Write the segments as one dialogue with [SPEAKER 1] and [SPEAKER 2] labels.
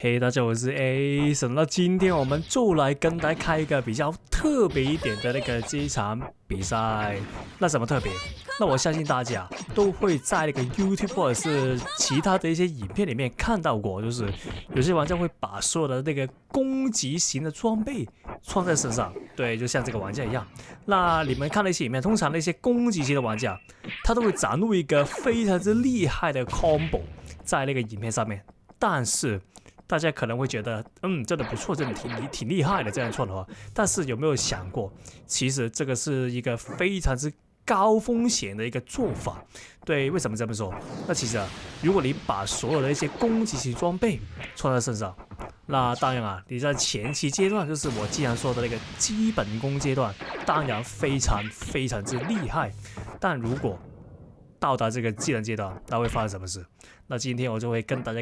[SPEAKER 1] 嘿，大家好，我是 Ason。那今天我們就來跟大家開一個比較特別一點的這一場比賽。那什麼特別？那我相信大家都會在那個 YouTube 或者是其他的一些影片裡面看到過，就是有些玩家會把所有的那個攻擊型的裝備穿在身上，對，就像這個玩家一樣。那你們看那些影片，通常那些攻擊型的玩家，他都會展露一個非常之厲害的 combo 在那個影片上面，但是大家可能會覺得，真的不錯，真的挺厲害的這樣做的話，但是有沒有想過，其實這個是一個非常之高風險的一個做法？對，為什麼這麼說？那其實如果你把所有的一些攻擊型裝備穿在身上，那當然你在前期階段，就是我經常說的那個基本功階段，當然非常之厲害。但如果到達這個技能階段，那會發生什麼事？那今天我就會跟大家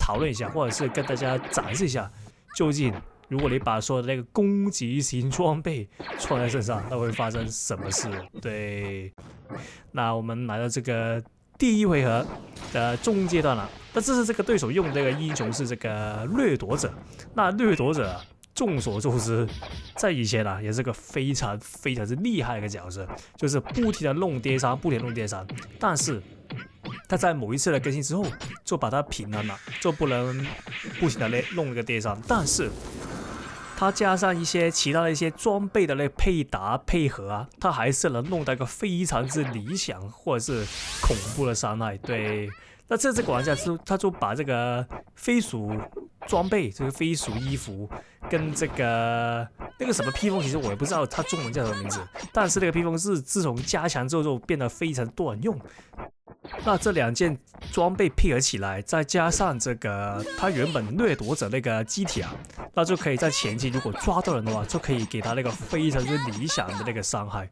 [SPEAKER 1] 討論一下，或者是跟大家展示一下，究竟如果你把所有的那個攻擊型裝備穿在身上，那會發生什麼事？對，那我們來到這個第一回合的中階段了。那這是這個對手用的這個英雄是這個掠夺者。那掠奪者眾所周知，在以前也是個非常之厲害的一個角色，就是不停的弄跌傷，但是他在某一次的更新之後，就把它平衡了，就不能不停的弄那個跌傷。但是他加上一些其他的一些装備的那配搭配合他還是能弄到一個非常之理想或者是恐怖的傷害。对，那這個玩家他就把這個飞鼠裝備，這個飛鼠衣服跟這個那個什麼披風，其實我也不知道它中文叫什麼名字，但是那個披風是自從加強之後就變得非常多人用。那這兩件裝備配合起來，再加上這個他原本掠奪者那個機體那就可以在前期如果抓到人的話，就可以給他那個非常之理想的那個傷害。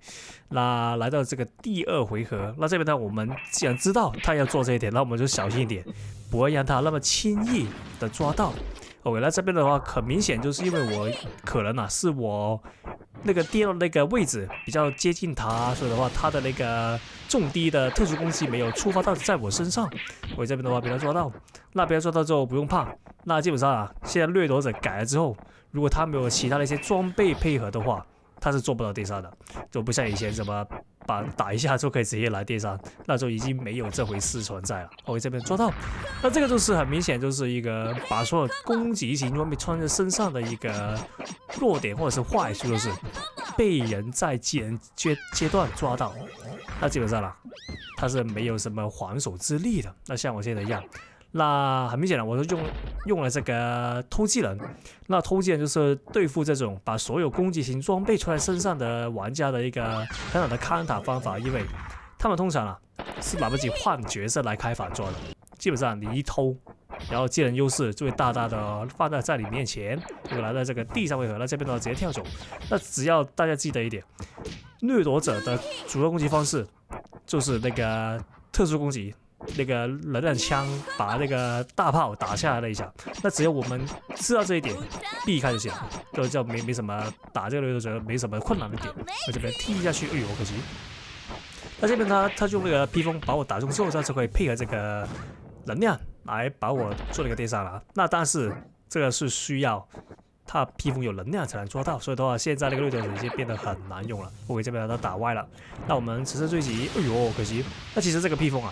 [SPEAKER 1] 那來到這個第二回合，那這邊呢，我們既然知道他要做這一點，那我們就小心一點，不會讓他那麼輕易的抓到。OK， 那這邊的話，很明顯就是因為我可能是我那個跌到那個位置比較接近他，所以的話，他的那個重低的特殊攻擊沒有觸發到在我身上。我這邊的話被他抓到，那被他抓到之後不用怕。那基本上現在掠夺者改了之後，如果他沒有其他的一些裝備配合的話，他是做不到跌傷的，就不像以前什麼打一下就可以直接來跌傷，那就已經沒有這回事存在了。OK， 這邊抓到，那這個就是很明顯就是一個把所有攻擊型裝備穿在身上的一個弱點或者是壞處，就是被人在技能階段抓到，那基本上他是沒有什麼還手之力的。那像我現在一樣。那很明顯我就用了這個偷技能。那偷技能就是對付這種把所有攻擊型裝備穿在身上的玩家的一個很好的康塔方法，因為他們通常是來不及換角色來開法抓的。基本上你一偷，然後技能優勢就會大大的放在你面前。就來到這個第三回合，那這邊的話直接跳走。那只要大家記得一點，掠奪者的主要攻擊方式就是那個特殊攻擊。那個能量槍把那個大炮打下來了一下，那只要我們知道這一點，避開就行了，就沒什麼打這個掠奪者沒什麼困難的點。我這邊踢下去，哎呦可惜。那這邊他用那個披風把我打中之後，他就可以配合這個能量來把我做那個跌傷了。那但是這個是需要他披風有能量才能抓到，所以的話，現在那個掠奪者已經變得很難用了。我給這邊把他打歪了。那我們此次追擊，哎呦可惜。那其實這個披風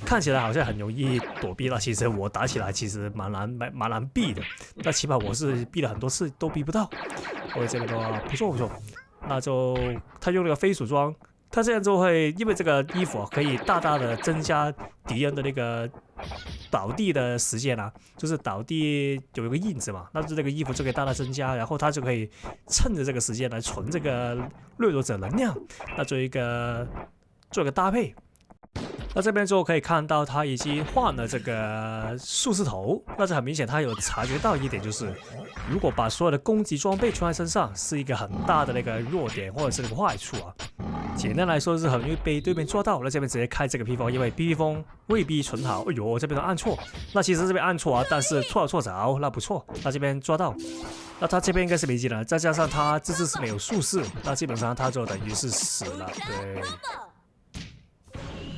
[SPEAKER 1] 看起來好像很容易躲避了，其實我打起來其實蠻難避的。那起碼我是避了很多次都避不到。我這個的話不錯，那就他用那個飛鼠裝，他這樣就會因為這個衣服可以大大的增加敵人的那個倒地的時間就是倒地有一個印子嘛，那就这個衣服就可以大大增加，然後他就可以趁着這個時間來存這個掠奪者能量，那做一個搭配。那這邊就可以看到他已經換了這個術士頭，那這很明顯他有察覺到一點，就是如果把所有的攻擊裝備穿在身上是一個很大的那個弱點或者是那個壞處簡單來說是很容易被對面抓到。那這邊直接開這個披風，因為披風未必存好。哎呦，這邊都按錯，那其實這邊按錯但是錯了錯着，那不錯。那這邊抓到，那他這邊應該是沒技能，再加上他這次是沒有術士，那基本上他就等於是死了。對。